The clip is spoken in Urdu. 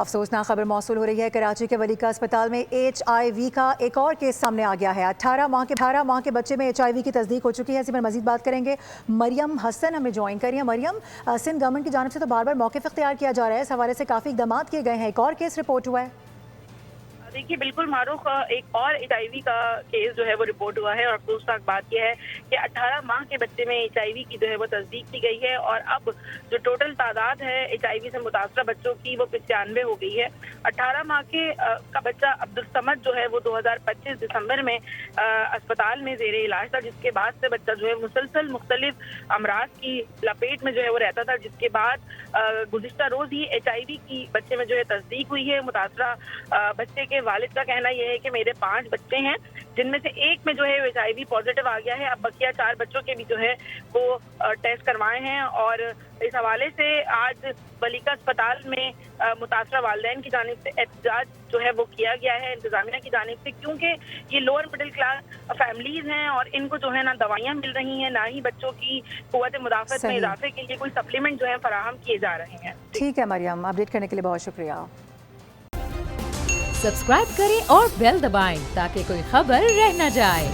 افسوسناک خبر موصول ہو رہی ہے کراچی کے ولی کا اسپتال میں HIV کا ایک اور کیس سامنے آ گیا ہے۔ 18 ماہ کے بچے میں HIV کی تصدیق ہو چکی ہے۔ اسی پر مزید بات کریں گے، مریم حسن ہمیں جوائن کر رہی ہیں۔ مریم، سندھ گورنمنٹ کی جانب سے تو بار بار موقف اختیار کیا جا رہا ہے، اس حوالے سے کافی اقدامات کیے گئے ہیں، ایک اور کیس رپورٹ ہوا ہے۔ دیکھیے بالکل معروف ایک اور HIV کا کیس جو ہے وہ رپورٹ ہوا ہے، اور افسوسناک بات یہ ہے کہ 18 ماہ کے بچے میں HIV کی جو ہے وہ تصدیق کی گئی ہے، اور اب جو ٹوٹل تعداد ہے HIV سے متاثرہ بچوں کی وہ 95 ہو گئی ہے۔ 18 ماہ کا بچہ عبدالصمد جو ہے وہ 2025 دسمبر میں اسپتال میں زیر علاج تھا، جس کے بعد سے بچہ جو ہے مسلسل مختلف امراض کی لپیٹ میں جو ہے وہ رہتا تھا، جس کے بعد گزشتہ روز ہی HIV کی بچے میں جو ہے تصدیق ہوئی ہے۔ متاثرہ بچے کے والد کا کہنا یہ ہے کہ میرے 5 بچے ہیں، جن میں سے ایک میں جو ہے HIV پازیٹیو آ گیا ہے، اب بقیہ 4 بچوں کے بھی جو ہے وہ ٹیسٹ کروائے ہیں، اور اس حوالے سے آج ولیکا اسپتال میں متاثرہ والدین کی جانب سے احتجاج جو ہے وہ کیا گیا ہے انتظامیہ کی جانب سے، کیونکہ یہ لوور مڈل کلاس فیملیز ہیں اور ان کو جو ہے نہ دوائیاں مل رہی ہیں، نہ ہی بچوں کی قوت مدافعت میں اضافے کے لیے کوئی سپلیمنٹ جو ہے فراہم کیے جا رہے ہیں۔ ٹھیک ہے مریم، اپڈیٹ کرنے کے لیے بہت شکریہ۔ سبسکرائب کریں اور بیل دبائیں تاکہ کوئی خبر رہ نہ جائے۔